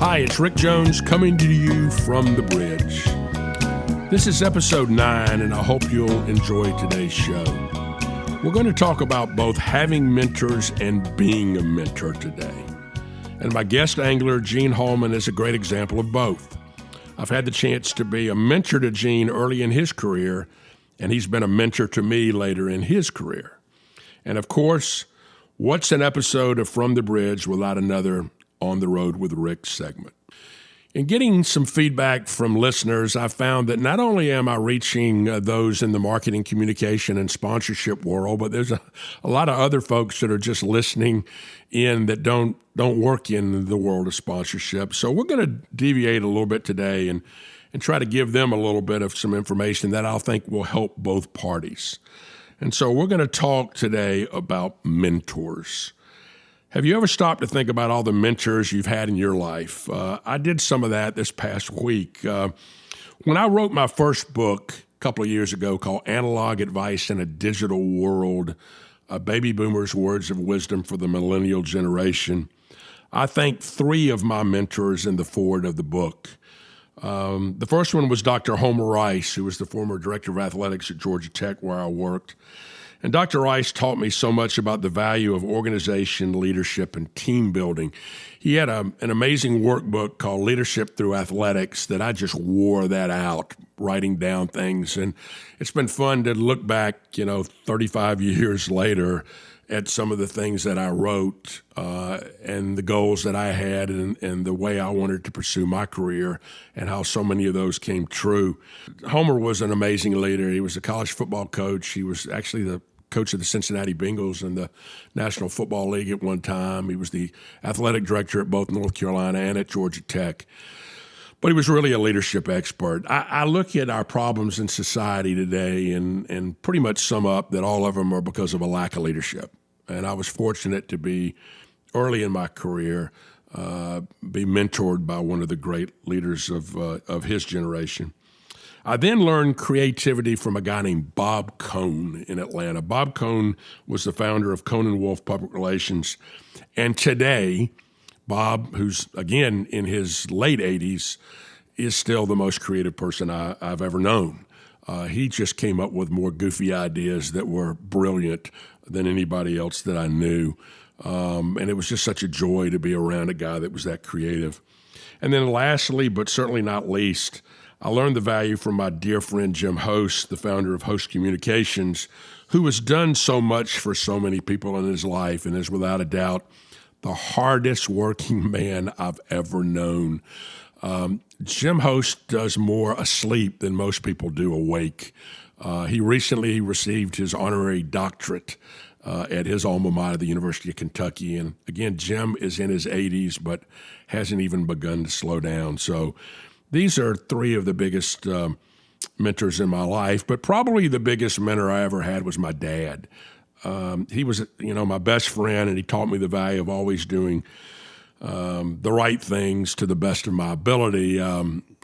Hi, it's Rick Jones coming to you from the bridge. This is episode 9, and I hope you'll enjoy today's show. We're going to talk about both having mentors and being a mentor today. And my guest angler, Gene Hallman, is a great example of both. I've had the chance to be a mentor to Gene early in his career, and he's been a mentor to me later in his career. And of course, what's an episode of From the Bridge without another On the Road with Rick segment? In getting some feedback from listeners, I found that not only am I reaching those in the marketing, communication, and sponsorship world, but there's a lot of other folks that are just listening in that don't work in the world of sponsorship. So we're going to deviate a little bit today and try to give them a little bit of some information that I think will help both parties. And so we're going to talk today about mentors. Have you ever stopped to think about all the mentors you've had in your life? I did some of that this past week. When I wrote my first book a couple of years ago called Analog Advice in a Digital World, Baby Boomers' Words of Wisdom for the Millennial Generation, I thanked 3 of my mentors in the foreword of the book. The first one was Dr. Homer Rice, who was the former director of athletics at Georgia Tech, where I worked. And Dr. Rice taught me so much about the value of organization, leadership, and team building. He had an amazing workbook called Leadership Through Athletics that I just wore that out, writing down things. And it's been fun to look back, 35 years later at some of the things that I wrote and the goals that I had and the way I wanted to pursue my career and how so many of those came true. Homer was an amazing leader. He was a college football coach. He was actually the coach of the Cincinnati Bengals in the National Football League at one time. He was the athletic director at both North Carolina and at Georgia Tech. But he was really a leadership expert. I look at our problems in society today and pretty much sum up that all of them are because of a lack of leadership. And I was fortunate to be, early in my career, be mentored by one of the great leaders of his generation. I then learned creativity from a guy named Bob Cohn in Atlanta. Bob Cohn was the founder of Cohn & Wolf Public Relations. And today, Bob, who's, again, in his late 80s, is still the most creative person I've ever known. He just came up with more goofy ideas that were brilliant than anybody else that I knew. And it was just such a joy to be around a guy that was that creative. And then lastly, but certainly not least, I learned the value from my dear friend Jim Host, the founder of Host Communications, who has done so much for so many people in his life and is without a doubt the hardest working man I've ever known. Jim Host does more asleep than most people do awake. He recently received his honorary doctorate at his alma mater, the University of Kentucky. And again, Jim is in his 80s, but hasn't even begun to slow down. So these are 3 of the biggest mentors in my life, but probably the biggest mentor I ever had was my dad. He was, my best friend, and he taught me the value of always doing the right things to the best of my ability.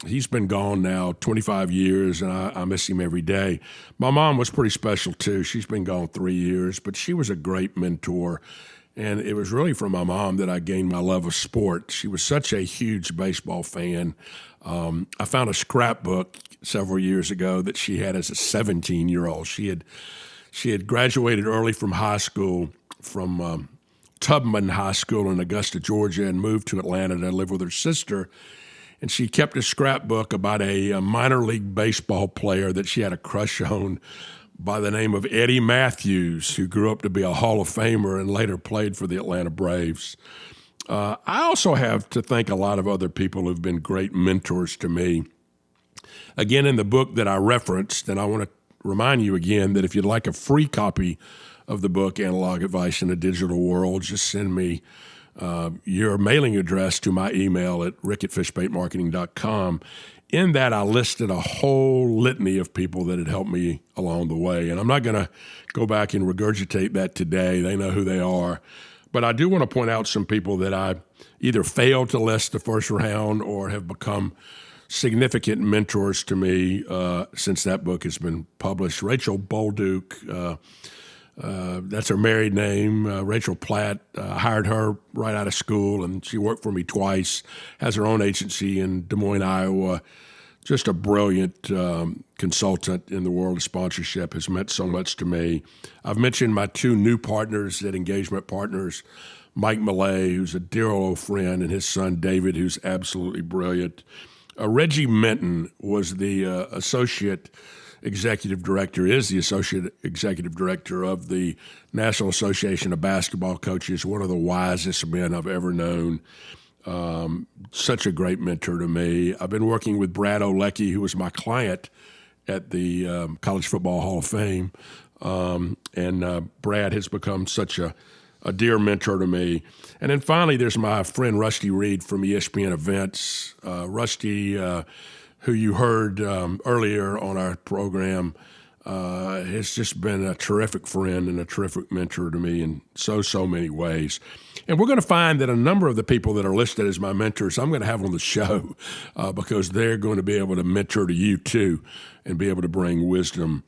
He's been gone now 25 years, and I miss him every day. My mom was pretty special, too. She's been gone 3 years, but she was a great mentor, and it was really from my mom that I gained my love of sport. She was such a huge baseball fan. I found a scrapbook several years ago that she had as a 17-year-old. She had graduated early from high school, from Tubman High School in Augusta, Georgia, and moved to Atlanta to live with her sister. And she kept a scrapbook about a minor league baseball player that she had a crush on by the name of Eddie Matthews, who grew up to be a Hall of Famer and later played for the Atlanta Braves. I also have to thank a lot of other people who've been great mentors to me. Again, in the book that I referenced, and I want to remind you again that if you'd like a free copy of the book, Analog Advice in a Digital World, just send me your mailing address to my email at rick@fishbaitmarketing.com. In that, I listed a whole litany of people that had helped me along the way. And I'm not going to go back and regurgitate that today. They know who they are. But I do want to point out some people that I either failed to list the first round or have become significant mentors to me since that book has been published. Rachel Bolduc, That's her married name. Rachel Platt. Hired her right out of school, and she worked for me twice. Has her own agency in Des Moines, Iowa. Just a brilliant consultant in the world of sponsorship, has meant so much to me. I've mentioned my two new partners at Engagement Partners, Mike Millay, who's a dear old friend, and his son David, who's absolutely brilliant. Reggie Minton was the associate executive director, is the associate executive director of the National Association of Basketball Coaches, one of the wisest men I've ever known. Such a great mentor to me. I've been working with Brad Olecki, who was my client at the College Football Hall of Fame. And Brad has become such a dear mentor to me. And then finally, there's my friend Rusty Reed from ESPN Events. Rusty, who you heard earlier on our program, has just been a terrific friend and a terrific mentor to me in so many ways. And we're going to find that a number of the people that are listed as my mentors, I'm going to have on the show because they're going to be able to mentor to you too and be able to bring wisdom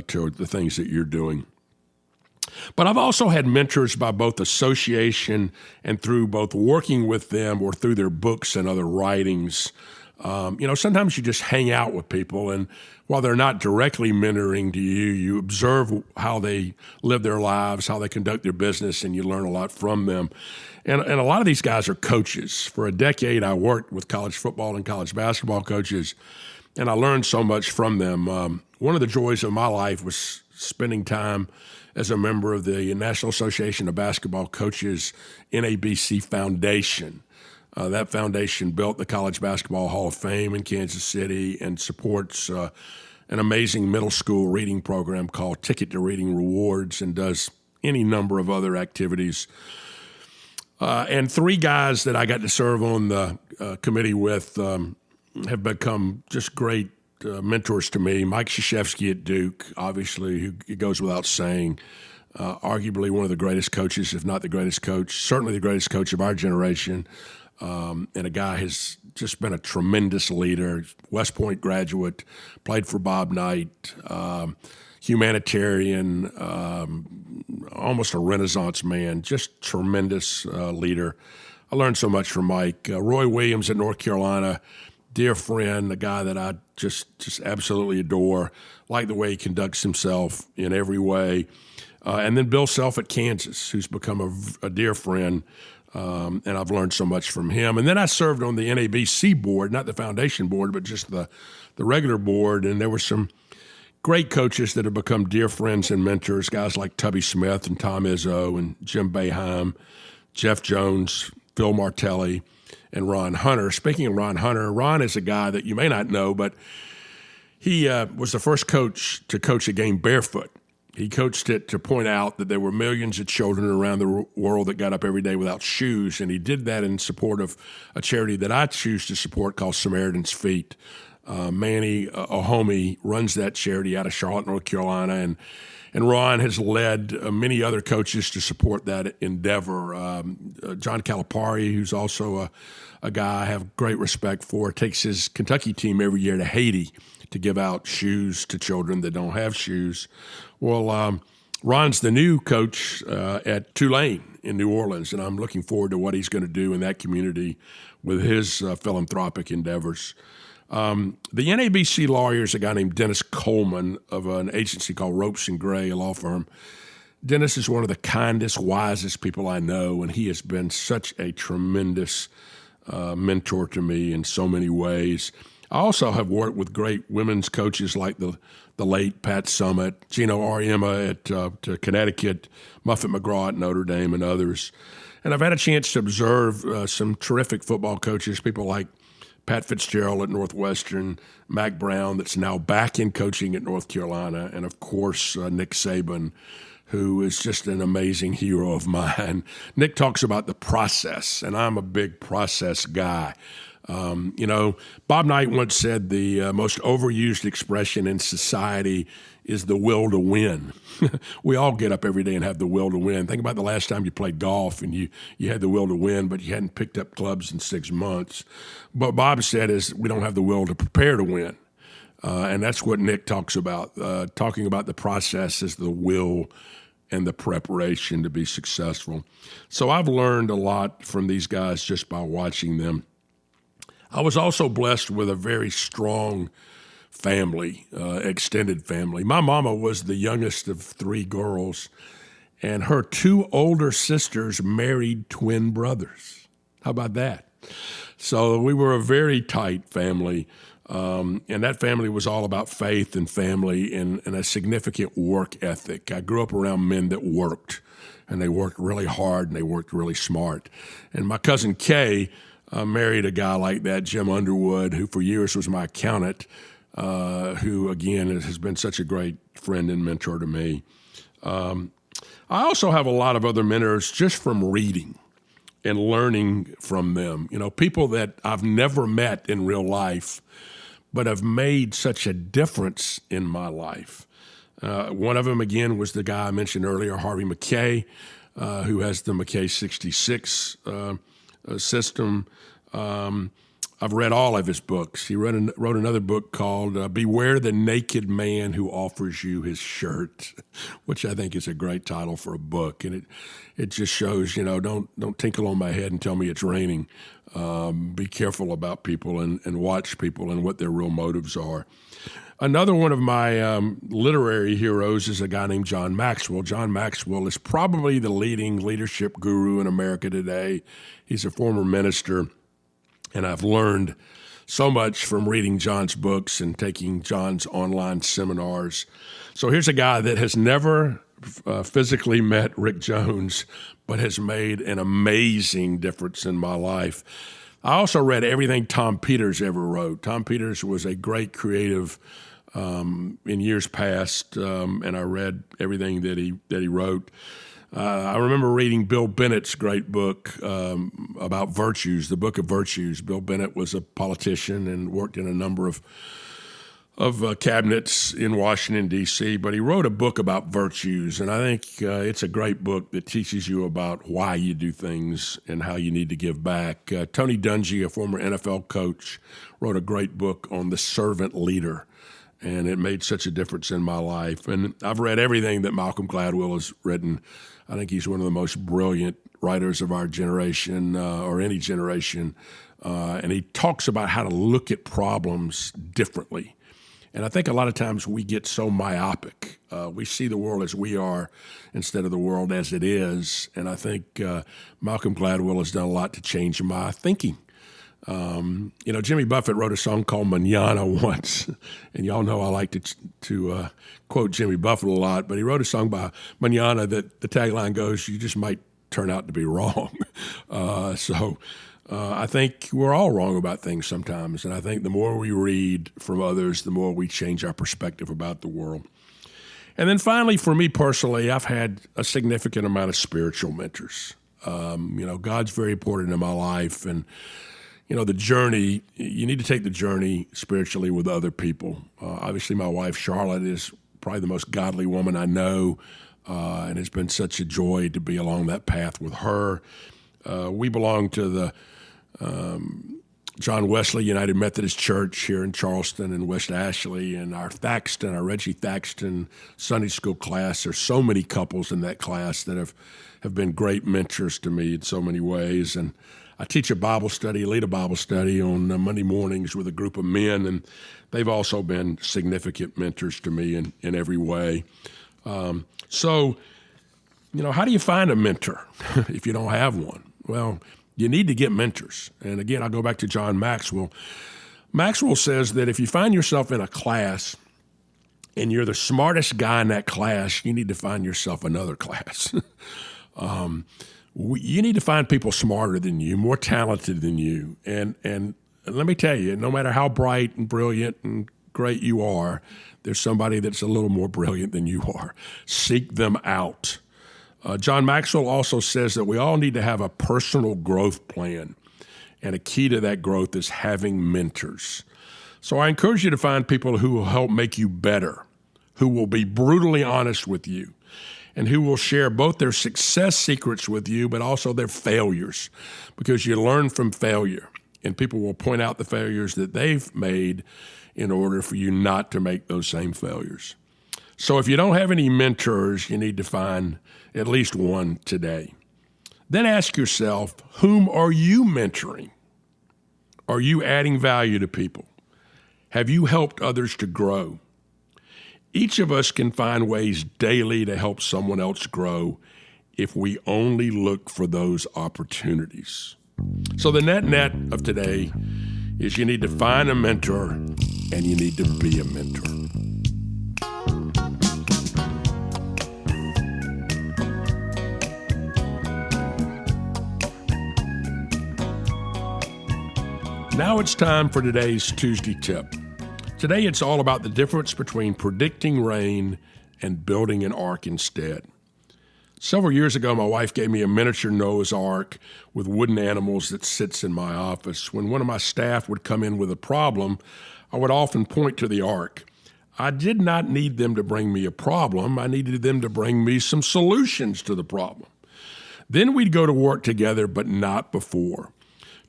to the things that you're doing. But I've also had mentors by both association and through both working with them or through their books and other writings. Sometimes you just hang out with people, and while they're not directly mentoring to you, you observe how they live their lives, how they conduct their business, and you learn a lot from them. And a lot of these guys are coaches. For a decade, I worked with college football and college basketball coaches, and I learned so much from them. One of the joys of my life was spending time as a member of the National Association of Basketball Coaches NABC Foundation. That foundation built the College Basketball Hall of Fame in Kansas City and supports an amazing middle school reading program called Ticket to Reading Rewards and does any number of other activities. And three guys that I got to serve on the committee with have become just great mentors to me. Mike Krzyzewski at Duke, obviously, who it goes without saying, arguably one of the greatest coaches, if not the greatest coach, certainly the greatest coach of our generation. And a guy has just been a tremendous leader, West Point graduate, played for Bob Knight, humanitarian, almost a Renaissance man, just tremendous leader. I learned so much from Mike. Roy Williams at North Carolina, dear friend, a guy that I just absolutely adore, like the way he conducts himself in every way. And then Bill Self at Kansas, who's become a dear friend. And I've learned so much from him. And then I served on the NABC board, not the foundation board, but just the regular board. And there were some great coaches that have become dear friends and mentors, guys like Tubby Smith and Tom Izzo and Jim Boeheim, Jeff Jones, Phil Martelli, and Ron Hunter. Speaking of Ron Hunter, Ron is a guy that you may not know, but he was the first coach to coach a game barefoot. He coached it to point out that there were millions of children around the world that got up every day without shoes, and he did that in support of a charity that I choose to support called Samaritan's Feet. Manny Ohomie runs that charity out of Charlotte, North Carolina, and Ron has led many other coaches to support that endeavor. John Calipari, who's also a guy I have great respect for, takes his Kentucky team every year to Haiti to give out shoes to children that don't have shoes. Well, Ron's the new coach at Tulane in New Orleans, and I'm looking forward to what he's going to do in that community with his philanthropic endeavors. The NABC lawyer is a guy named Dennis Coleman of an agency called Ropes and Gray, a law firm. Dennis is one of the kindest, wisest people I know, and he has been such a tremendous mentor to me in so many ways. I also have worked with great women's coaches like the late Pat Summitt, Gino Ariema at Connecticut, Muffet McGraw at Notre Dame, and others. And I've had a chance to observe some terrific football coaches, people like Pat Fitzgerald at Northwestern, Mac Brown, that's now back in coaching at North Carolina, and of course Nick Saban, who is just an amazing hero of mine. Nick talks about the process, and I'm a big process guy. Bob Knight once said the most overused expression in society is the will to win. We all get up every day and have the will to win. Think about the last time you played golf and you had the will to win, but you hadn't picked up clubs in 6 months. But Bob said is we don't have the will to prepare to win. And that's what Nick talks about. Talking about the process is the will and the preparation to be successful. So I've learned a lot from these guys just by watching them. I was also blessed with a very strong family, extended family. My mama was the youngest of three girls, and her two older sisters married twin brothers. How about that? So we were a very tight family, and that family was all about faith and family and a significant work ethic. I grew up around men that worked, and they worked really hard, and they worked really smart. And my cousin Kay married a guy like that, Jim Underwood, who for years was my accountant, who, again, has been such a great friend and mentor to me. I also have a lot of other mentors just from reading and learning from them. You know, people that I've never met in real life, but have made such a difference in my life. One of them, again, was the guy I mentioned earlier, Harvey McKay, who has the McKay 66 system. I've read all of his books. He wrote another book called Beware the Naked Man Who Offers You His Shirt, which I think is a great title for a book. And it just shows, you know, don't tinkle on my head and tell me it's raining. Be careful about people and watch people and what their real motives are. Another one of my literary heroes is a guy named John Maxwell. John Maxwell is probably the leading leadership guru in America today. He's a former minister. And I've learned so much from reading John's books and taking John's online seminars. So here's a guy that has never physically met Rick Jones, but has made an amazing difference in my life. I also read everything Tom Peters ever wrote. Tom Peters was a great creative in years past, and I read everything that he wrote. I remember reading Bill Bennett's great book about virtues, the Book of Virtues. Bill Bennett was a politician and worked in a number of cabinets in Washington, D.C., but he wrote a book about virtues, and I think it's a great book that teaches you about why you do things and how you need to give back. Tony Dungy, a former NFL coach, wrote a great book on the servant leader, and it made such a difference in my life. And I've read everything that Malcolm Gladwell has written. I think he's one of the most brilliant writers of our generation or any generation. And he talks about how to look at problems differently. And I think a lot of times we get so myopic. We see the world as we are instead of the world as it is. And I think Malcolm Gladwell has done a lot to change my thinking. You know, Jimmy Buffett wrote a song called Manana once, and y'all know I like to quote Jimmy Buffett a lot, but he wrote a song by Manana that the tagline goes, "You just might turn out to be wrong." So I think we're all wrong about things sometimes, and I think the more we read from others, the more we change our perspective about the world. And then finally, for me personally, I've had a significant amount of spiritual mentors. You know, God's very important in my life, and you know, the journey, you need to take the journey spiritually with other people. Obviously, my wife, Charlotte, is probably the most godly woman I know, and it's been such a joy to be along that path with her. We belong to the John Wesley United Methodist Church here in Charleston and West Ashley, and our Reggie Thaxton Sunday school class. There's so many couples in that class that have been great mentors to me in so many ways. And I teach a Bible study, lead a Bible study on Monday mornings with a group of men, and they've also been significant mentors to me in every way. So, you know, how do you find a mentor if you don't have one? Well, you need to get mentors. And again, I'll go back to John Maxwell. Maxwell says that if you find yourself in a class and you're the smartest guy in that class, you need to find yourself another class. You need to find people smarter than you, more talented than you. And let me tell you, no matter how bright and brilliant and great you are, there's somebody that's a little more brilliant than you are. Seek them out. John Maxwell also says that we all need to have a personal growth plan. And a key to that growth is having mentors. So I encourage you to find people who will help make you better, who will be brutally honest with you, and who will share both their success secrets with you, but also their failures, because you learn from failure, and people will point out the failures that they've made in order for you not to make those same failures. So if you don't have any mentors, you need to find at least one today. Then ask yourself, whom are you mentoring? Are you adding value to people? Have you helped others to grow? Each of us can find ways daily to help someone else grow if we only look for those opportunities. So the net of today is you need to find a mentor and you need to be a mentor. Now it's time for today's Tuesday tip. Today it's all about the difference between predicting rain and building an ark instead. Several years ago, my wife gave me a miniature Noah's Ark with wooden animals that sits in my office. When one of my staff would come in with a problem, I would often point to the ark. I did not need them to bring me a problem. I needed them to bring me some solutions to the problem. Then we'd go to work together, but not before.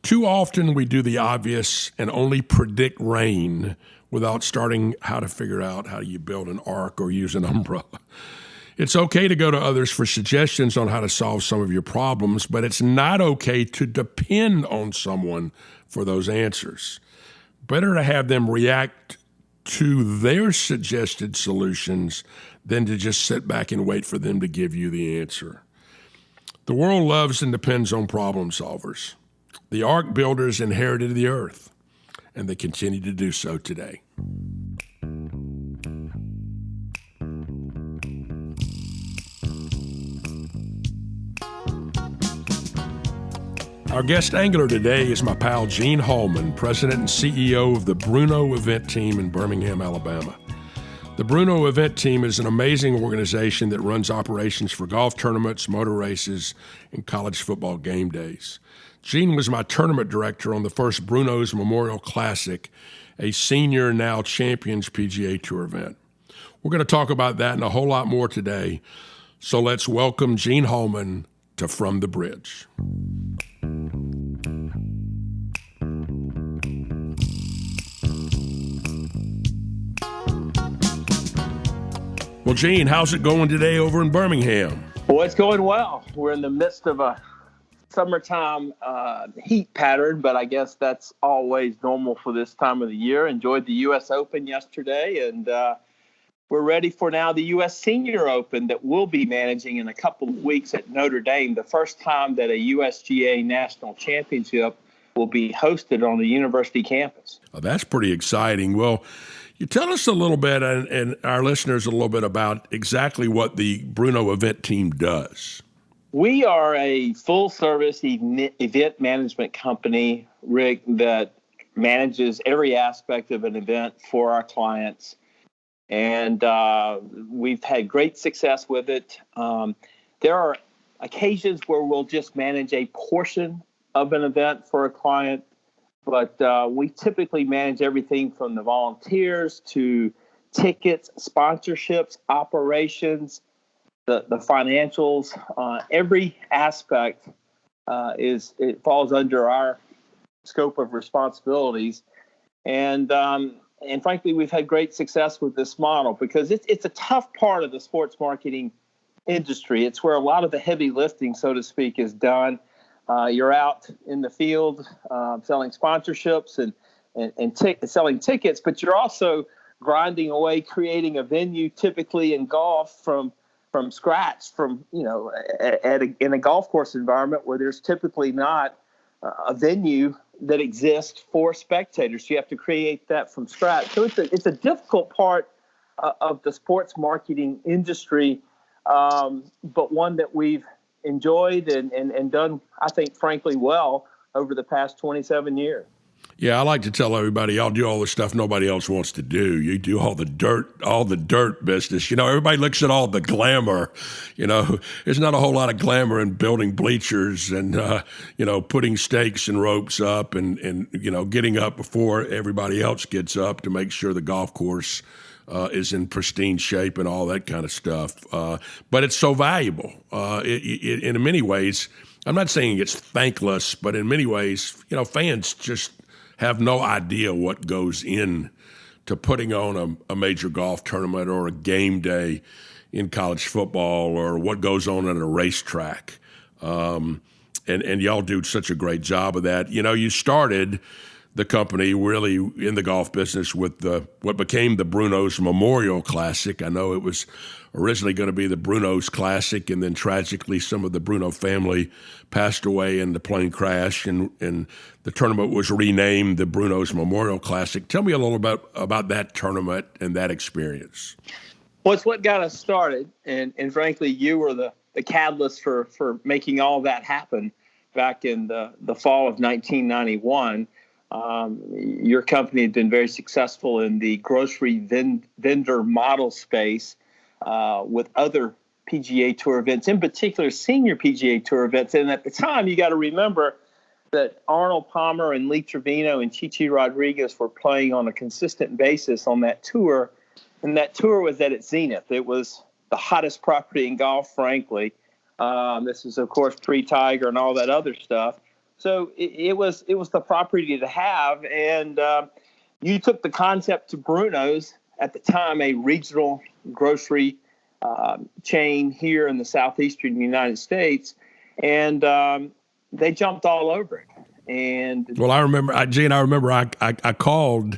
Too often we do the obvious and only predict rain without starting how to figure out how you build an ark or use an umbrella. It's okay to go to others for suggestions on how to solve some of your problems, but it's not okay to depend on someone for those answers. Better to have them react to their suggested solutions than to just sit back and wait for them to give you the answer. The world loves and depends on problem solvers. The ark builders inherited the earth, and they continue to do so today. Our guest angler today is my pal Gene Hallman, president and CEO of the Bruno event team in Birmingham, Alabama. The Bruno event team is an amazing organization that runs operations for golf tournaments, motor races, and college football game days. Gene was my tournament director on the first Bruno's Memorial Classic, a senior, now Champions PGA Tour event. We're going to talk about that and a whole lot more today. So let's welcome Gene Hallman to From the Bridge. Well, Gene, how's it going today over in Birmingham? Well, it's going well. We're in the midst of a summertime heat pattern, but I guess that's always normal for this time of the year. Enjoyed the U.S. Open yesterday, and we're ready for now the U.S. Senior Open that we'll be managing in a couple of weeks at Notre Dame, the first time that a USGA National Championship will be hosted on the university campus. Oh, that's pretty exciting. Well, you tell us a little bit, and our listeners a little bit about exactly what the Bruno event team does. We are a full-service event management company, Rick, that manages every aspect of an event for our clients. And we've had great success with it. There are occasions where we'll just manage a portion of an event for a client, but we typically manage everything from the volunteers to tickets, sponsorships, operations, the financials. Every aspect it falls under our scope of responsibilities. And frankly, we've had great success with this model because it's a tough part of the sports marketing industry. It's where a lot of the heavy lifting, so to speak, is done. You're out in the field selling sponsorships and selling tickets, but you're also grinding away, creating a venue, typically in golf from scratch, in a golf course environment where there's typically not a venue that exists for spectators. You have to create that from scratch. So it's a difficult part of the sports marketing industry, but one that we've enjoyed and done, I think, frankly, well over the past 27 years. Yeah, I like to tell everybody, y'all do all the stuff nobody else wants to do. You do all the dirt business. Everybody looks at all the glamour. There's not a whole lot of glamour in building bleachers and, putting stakes and ropes up and getting up before everybody else gets up to make sure the golf course is in pristine shape and all that kind of stuff. But it's so valuable. In many ways, I'm not saying it's thankless, but in many ways, fans just have no idea what goes in to putting on a major golf tournament or a game day in college football or what goes on at a racetrack. And y'all do such a great job of that. You know, you started the company really in the golf business with what became the Bruno's Memorial Classic. I know it was originally going to be the Bruno's Classic, and then tragically some of the Bruno family passed away in the plane crash, and the tournament was renamed the Bruno's Memorial Classic. Tell me a little bit about that tournament and that experience. Well, it's what got us started, and frankly, you were the catalyst for making all that happen back in the fall of 1991. Your company had been very successful in the grocery vendor model space with other PGA Tour events, in particular senior PGA Tour events. And at the time, you got to remember that Arnold Palmer and Lee Trevino and Chichi Rodriguez were playing on a consistent basis on that tour. And that tour was at its zenith. It was the hottest property in golf, frankly. This is, of course, pre-Tiger and all that other stuff. So it was the property to have. And you took the concept to Bruno's, at the time a regional grocery chain here in the southeastern United States, and they jumped all over it. And well, I remember, Gene, I called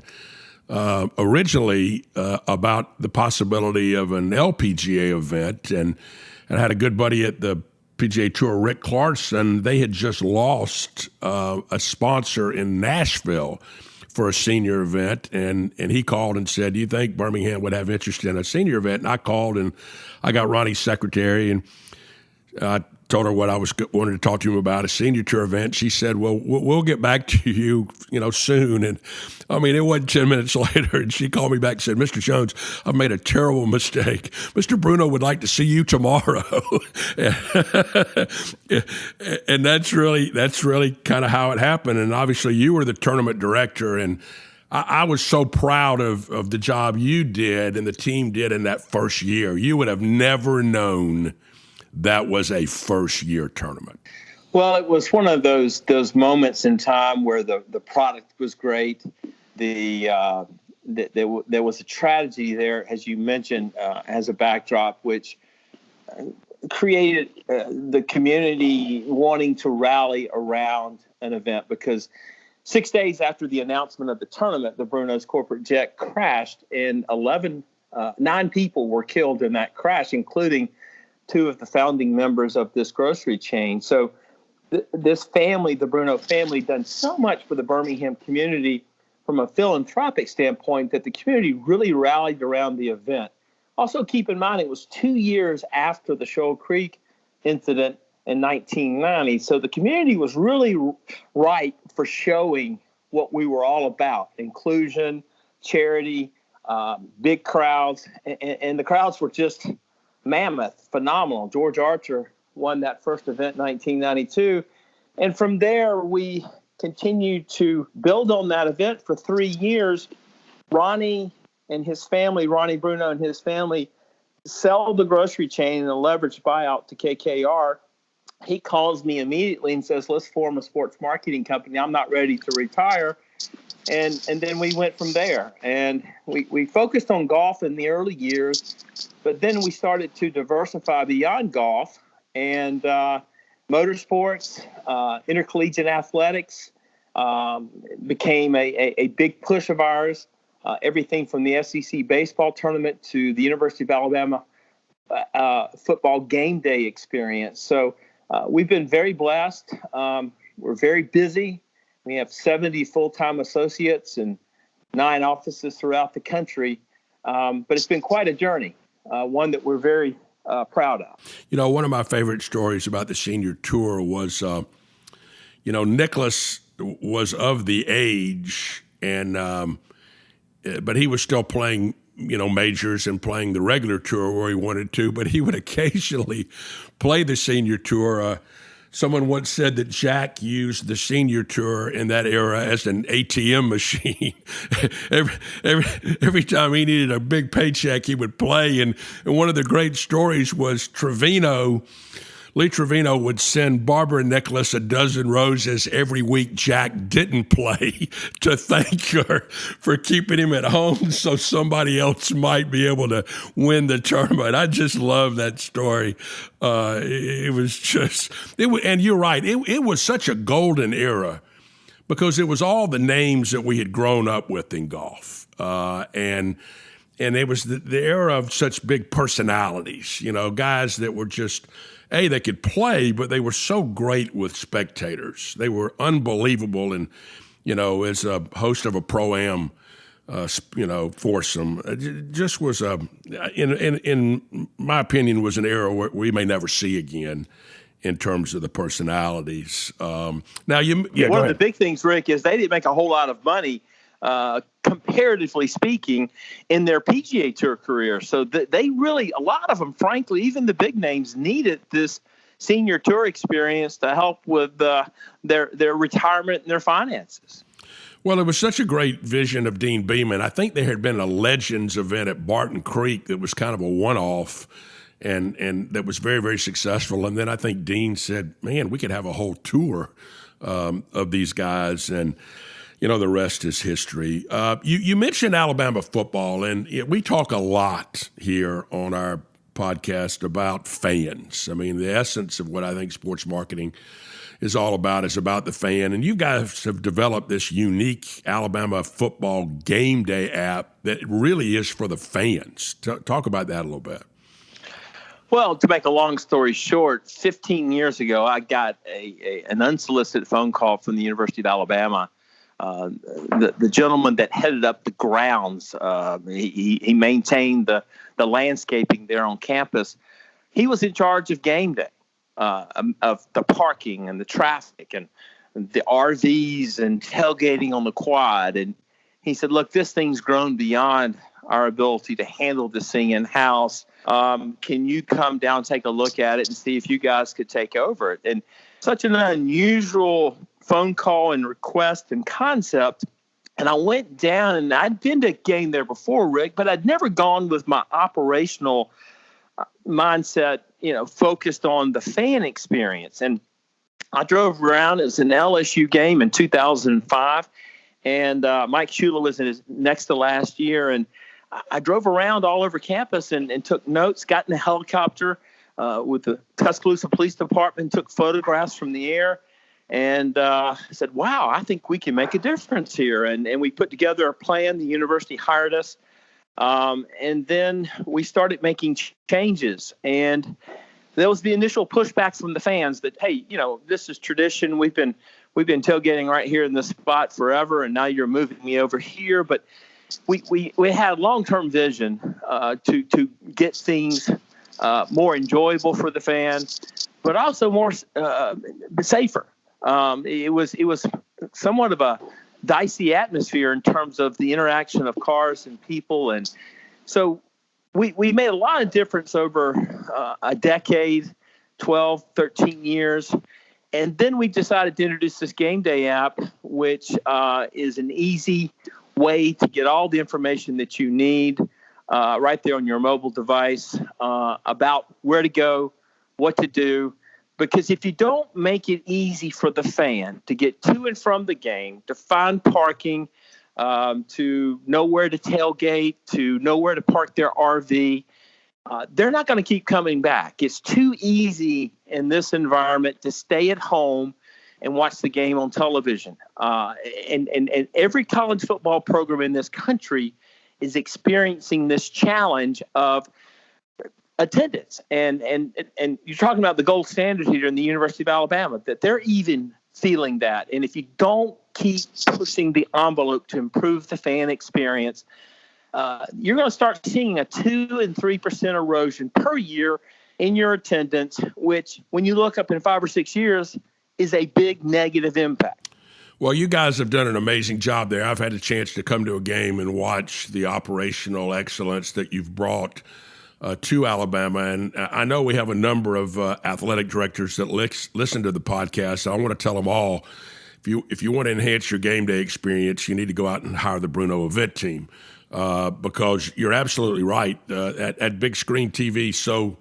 originally about the possibility of an LPGA event, and I had a good buddy at the PGA Tour, Rick Clarkson. They had just lost a sponsor in Nashville for a senior event, and he called and said, "Do you think Birmingham would have interest in a senior event?" And I called, and I got Ronnie's secretary, and I told her what I wanted to talk to him about, a senior tour event. She said, "Well, we'll get back to you, soon." And I mean, it wasn't 10 minutes later, and she called me back and said, "Mr. Jones, I've made a terrible mistake. Mr. Bruno would like to see you tomorrow." And that's really kind of how it happened. And obviously, you were the tournament director, and I was so proud of the job you did and the team did in that first year. You would have never known that was a first-year tournament. Well, it was one of those moments in time where the product was great. There was a tragedy there, as you mentioned, as a backdrop, which created the community wanting to rally around an event, because 6 days after the announcement of the tournament, the Bruno's corporate jet crashed, and 9 people were killed in that crash, including 2 of the founding members of this grocery chain. So this family, the Bruno family, done so much for the Birmingham community from a philanthropic standpoint that the community really rallied around the event. Also, keep in mind, it was 2 years after the Shoal Creek incident in 1990. So the community was really ripe for showing what we were all about: inclusion, charity, big crowds. And the crowds were just mammoth, phenomenal. George Archer won that first event in 1992. And from there, we continued to build on that event for 3 years. Ronnie Bruno and his family, sell the grocery chain in a leveraged buyout to KKR. He calls me immediately and says, "Let's form a sports marketing company. I'm not ready to retire." And then we went from there. And we focused on golf in the early years, but then we started to diversify beyond golf, and motorsports, intercollegiate athletics became a big push of ours. Everything from the SEC baseball tournament to the University of Alabama football game day experience. So we've been very blessed. We're very busy. We have 70 full-time associates and 9 offices throughout the country. But it's been quite a journey, one that we're very proud of. One of my favorite stories about the senior tour was, Nicholas was of the age, and but he was still playing, majors and playing the regular tour where he wanted to, but he would occasionally play the senior tour. Someone once said that Jack used the senior tour in that era as an ATM machine. every time he needed a big paycheck, he would play. And one of the great stories was Trevino Lee Trevino would send Barbara Nicholas a dozen roses every week Jack didn't play to thank her for keeping him at home so somebody else might be able to win the tournament. I just love that story. It was just, and you're right, it was such a golden era because it was all the names that we had grown up with in golf. And it was the era of such big personalities, guys that were just, they could play, but they were so great with spectators. They were unbelievable. And, as a host of a Pro-Am, foursome, it just was in my opinion, was an era where we may never see again in terms of the personalities. Now, one of the big things, Rick, is they didn't make a whole lot of money, comparatively speaking, in their PGA Tour career. So they really, a lot of them, frankly, even the big names, needed this senior tour experience to help with their retirement and their finances. Well, it was such a great vision of Dean Beeman. I think there had been a Legends event at Barton Creek that was kind of a one-off and that was very, very successful. And then I think Dean said, man, we could have a whole tour of these guys. And, the rest is history. You mentioned Alabama football, and we talk a lot here on our podcast about fans. I mean, the essence of what I think sports marketing is all about is about the fan. And you guys have developed this unique Alabama football game day app that really is for the fans. Talk about that a little bit. Well, to make a long story short, 15 years ago, I got an unsolicited phone call from the University of Alabama. The gentleman that headed up the grounds, he maintained the landscaping there on campus. He was in charge of game day, of the parking and the traffic and the RVs and tailgating on the quad. And he said, look, this thing's grown beyond our ability to handle this thing in-house. Can you come down, take a look at it, and see if you guys could take over it? And such an unusual phone call and request and concept. And I went down, and I'd been to a game there before, Rick, but I'd never gone with my operational mindset, focused on the fan experience. And I drove around. It was an LSU game in 2005, and Mike Shula was in his next to last year. And I drove around all over campus and took notes, got in a helicopter with the Tuscaloosa Police Department, took photographs from the air, and said, wow, I think we can make a difference here. And we put together a plan. The university hired us. And then we started making changes. And there was the initial pushbacks from the fans that, hey, this is tradition. We've been tailgating right here in this spot forever, and now you're moving me over here. But we had a long-term vision to get things more enjoyable for the fan, but also more safer. It was somewhat of a dicey atmosphere in terms of the interaction of cars and people. And so we made a lot of difference over a decade, 12, 13 years. And then we decided to introduce this game day app, which is an easy way to get all the information that you need right there on your mobile device about where to go, what to do. Because if you don't make it easy for the fan to get to and from the game, to find parking, to know where to tailgate, to know where to park their RV, they're not going to keep coming back. It's too easy in this environment to stay at home and watch the game on television. And every college football program in this country is experiencing this challenge of attendance. And you're talking about the gold standard here in the University of Alabama, that they're even feeling that. And if you don't keep pushing the envelope to improve the fan experience, you're going to start seeing a 2 and 3% erosion per year in your attendance, which when you look up in 5 or 6 years is a big negative impact. Well, you guys have done an amazing job there. I've had a chance to come to a game and watch the operational excellence that you've brought to Alabama. And I know we have a number of athletic directors that listen to the podcast. So I want to tell them all, if you want to enhance your game day experience, you need to go out and hire the Bruno event team because you're absolutely right. At big screen TV, so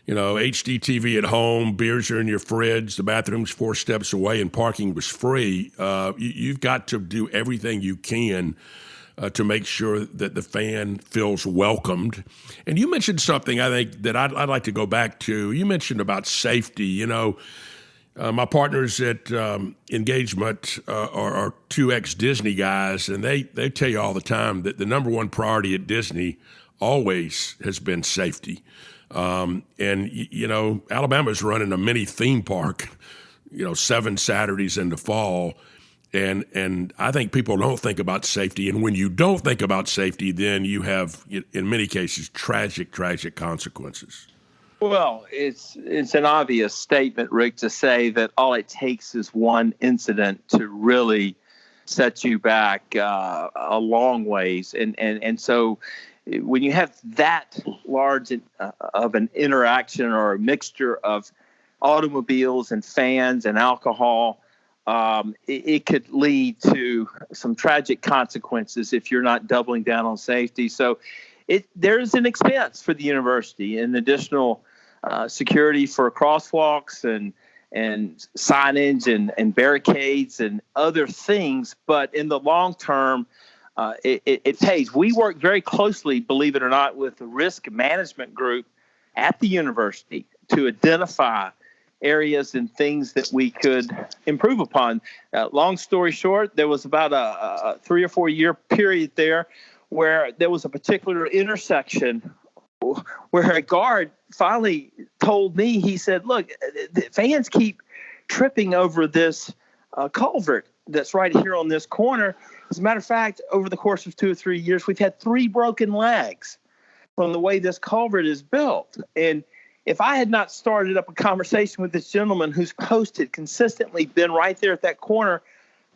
HD TV at home, beers are in your fridge, the bathroom's 4 steps away, and parking was free. You've got to do everything you can to make sure that the fan feels welcomed. And you mentioned something I think that I'd like to go back to. You mentioned about safety. My partners at Engagement are 2 ex-Disney guys, and they tell you all the time that the number one priority at Disney always has been safety. Alabama's running a mini theme park, 7 Saturdays in the fall. And I think people don't think about safety. And when you don't think about safety, then you have, in many cases, tragic consequences. Well, it's an obvious statement, Rick, to say that all it takes is one incident to really set you back a long ways. And so when you have that large of an interaction or a mixture of automobiles and fans and alcohol, it could lead to some tragic consequences if you're not doubling down on safety. So there's an expense for the university and additional security for crosswalks and signage and barricades and other things. But in the long term, it pays. We work very closely, believe it or not, with the risk management group at the university to identify areas and things that we could improve upon. Long story short, there was about a 3 or 4 year period there where there was a particular intersection where a guard finally told me, he said, look, the fans keep tripping over this culvert that's right here on this corner. As a matter of fact, over the course of 2 or 3 years, we've had 3 broken legs from the way this culvert is built. And if I had not started up a conversation with this gentleman whose post had consistently been right there at that corner,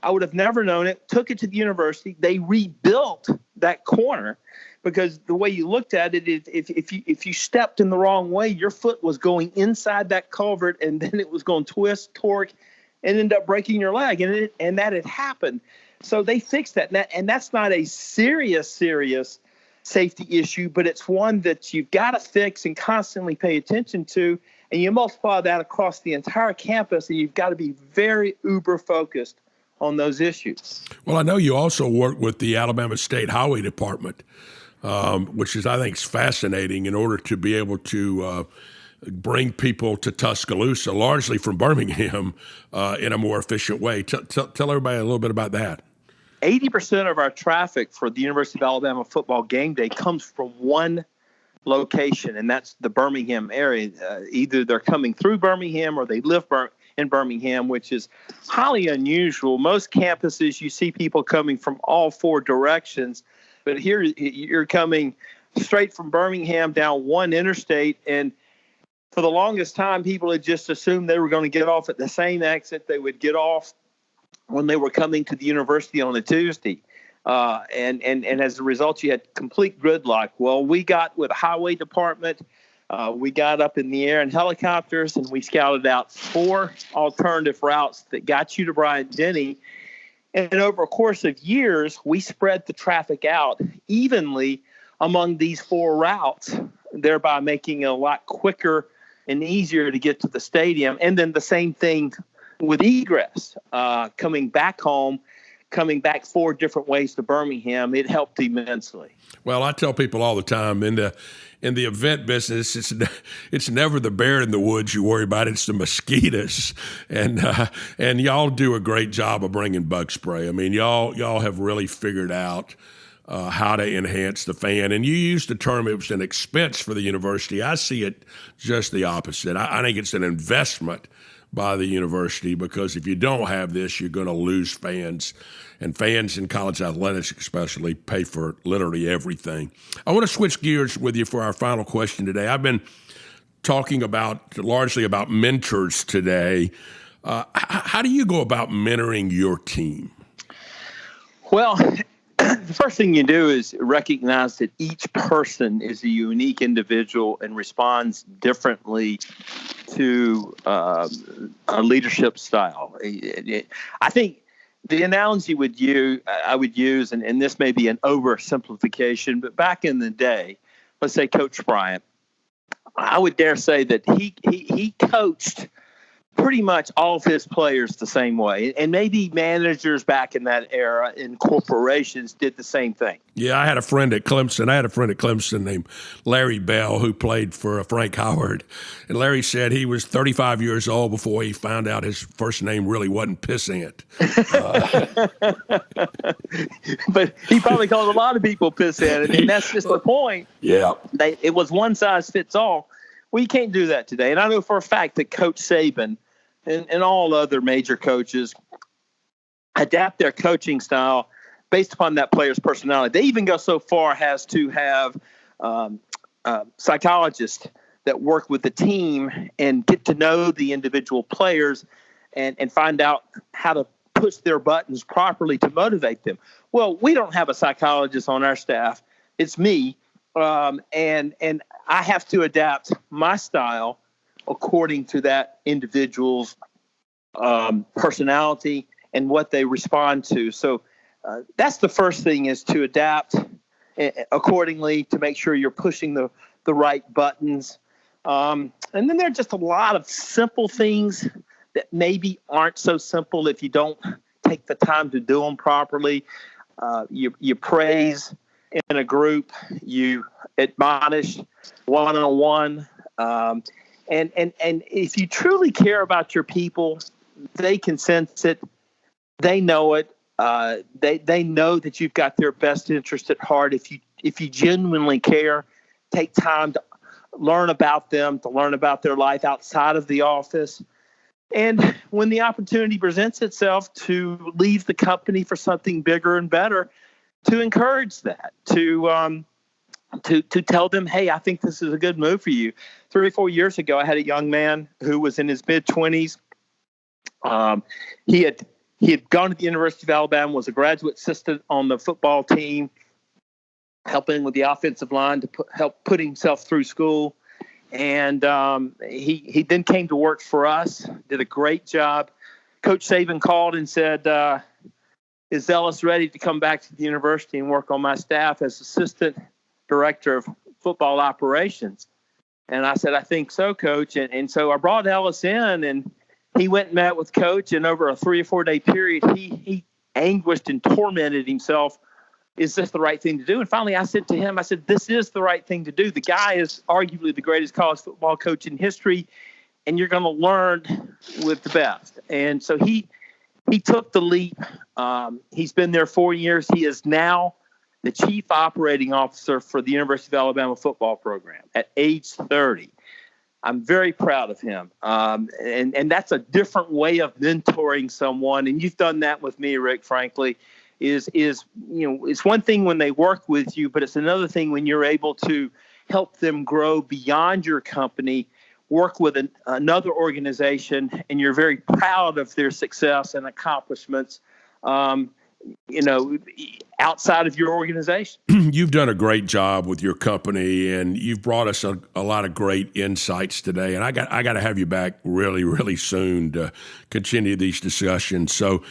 I would have never known it, took it to the university. They rebuilt that corner because the way you looked at it, if you stepped in the wrong way, your foot was going inside that culvert and then it was going to twist, torque, and end up breaking your leg. And that had happened. So they fixed that. And that's not a serious safety issue, but it's one that you've got to fix and constantly pay attention to. And you multiply that across the entire campus, and you've got to be very uber focused on those issues. Well, I know you also work with the Alabama State Highway Department, which is, I think, is fascinating in order to be able to bring people to Tuscaloosa, largely from Birmingham, in a more efficient way. Tell everybody a little bit about that. 80% of our traffic for the University of Alabama football game day comes from one location, and that's the Birmingham area. Either they're coming through Birmingham or they live in Birmingham, which is highly unusual. Most campuses, you see people coming from all 4 directions, but here you're coming straight from Birmingham down one interstate, and for the longest time, people had just assumed they were going to get off at the same exit they would get off when they were coming to the university on a Tuesday. And as a result, you had complete gridlock. Well, we got with the highway department, we got up in the air in helicopters, and we scouted out 4 alternative routes that got you to Bryant-Denny. And over a course of years, we spread the traffic out evenly among these 4 routes, thereby making it a lot quicker and easier to get to the stadium. And then the same thing with egress, coming back home, coming back 4 different ways to Birmingham, it helped immensely. Well, I tell people all the time, in the event business, it's never the bear in the woods you worry about; it's the mosquitoes. And y'all do a great job of bringing bug spray. I mean, y'all have really figured out how to enhance the fan. And you used the term it was an expense for the university. I see it just the opposite. I think it's an investment by the university, because if you don't have this, you're going to lose fans. And fans in college athletics especially pay for literally everything. I want to switch gears with you for our final question today. I've been talking largely about mentors today. How do you go about mentoring your team? Well, the first thing you do is recognize that each person is a unique individual and responds differently to a leadership style. I think the analogy I would use, and this may be an oversimplification, but back in the day, let's say Coach Bryant, I would dare say that he coached pretty much all of his players the same way. And maybe managers back in that era in corporations did the same thing. Yeah, I had a friend at Clemson named Larry Bell who played for Frank Howard. And Larry said he was 35 years old before he found out his first name really wasn't Pissant. But he probably called a lot of people Pissant, and that's just the point. Yeah. It was one size fits all. Well, you can't do that today. And I know for a fact that Coach Saban and all other major coaches adapt their coaching style based upon that player's personality. They even go so far as to have psychologists that work with the team and get to know the individual players and find out how to push their buttons properly to motivate them. Well, we don't have a psychologist on our staff. It's me. And I have to adapt my style according to that individual's personality and what they respond to. So that's the first thing, is to adapt accordingly to make sure you're pushing the right buttons. And then there are just a lot of simple things that maybe aren't so simple if you don't take the time to do them properly. You praise in a group, you admonish one-on-one. And if you truly care about your people, they can sense it. They know it. They know that you've got their best interest at heart. If you genuinely care, take time to learn about them, to learn about their life outside of the office. And when the opportunity presents itself to leave the company for something bigger and better, to encourage that, to tell them, hey, I think this is a good move for you. 3 or 4 years ago, I had a young man who was in his mid-20s. He had gone to the University of Alabama, was a graduate assistant on the football team, helping with the offensive line to help put himself through school. And he then came to work for us, did a great job. Coach Saban called and said, is Ellis ready to come back to the university and work on my staff as assistant director of football operations? And I said, I think so, Coach. And so I brought Ellis in, and he went and met with Coach. And over a 3 or 4 day period, he anguished and tormented himself. Is this the right thing to do? And finally, I said to him, this is the right thing to do. The guy is arguably the greatest college football coach in history, and you're going to learn with the best. And so he took the leap. He's been there 4 years. He is now the chief operating officer for the University of Alabama football program at age 30. I'm very proud of him. And that's a different way of mentoring someone. And you've done that with me, Rick, frankly, is it's one thing when they work with you, but it's another thing when you're able to help them grow beyond your company, work with another organization, and you're very proud of their success and accomplishments, outside of your organization. You've done a great job with your company, and you've brought us a lot of great insights today. And I got to have you back really, really soon to continue these discussions. So,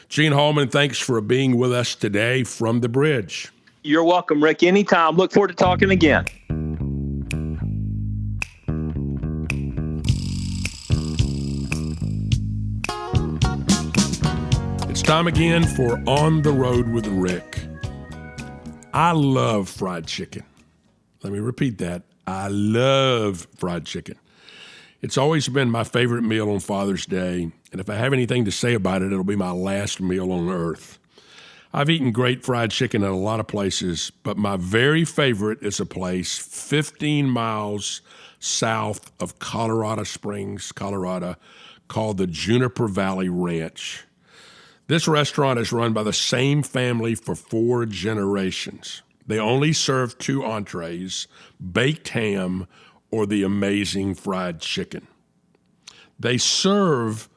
Gene Hallman, thanks for being with us today from the bridge. You're welcome, Rick. Anytime. Look forward to talking again. It's time again for On the Road with Rick. I love fried chicken. Let me repeat that. I love fried chicken. It's always been my favorite meal on Father's Day, and if I have anything to say about it, it'll be my last meal on earth. I've eaten great fried chicken at a lot of places, but my very favorite is a place 15 miles south of Colorado Springs, Colorado, called the Juniper Valley Ranch. This restaurant is run by the same family for 4 generations. They only serve 2 entrees, baked ham or the amazing fried chicken. They serve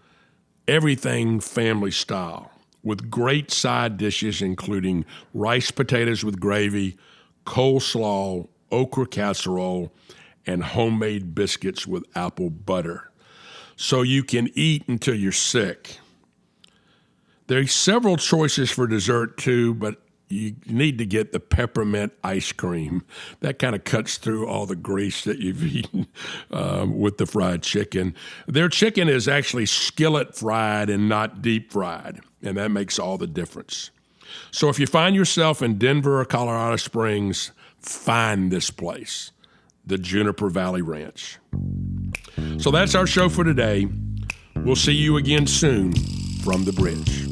everything family style with great side dishes including rice potatoes with gravy, coleslaw, okra casserole, and homemade biscuits with apple butter. So you can eat until you're sick. There are several choices for dessert too, but you need to get the peppermint ice cream. That kind of cuts through all the grease that you've eaten with the fried chicken. Their chicken is actually skillet fried and not deep fried, and that makes all the difference. So if you find yourself in Denver or Colorado Springs, find this place, the Juniper Valley Ranch. So that's our show for today. We'll see you again soon from the bridge.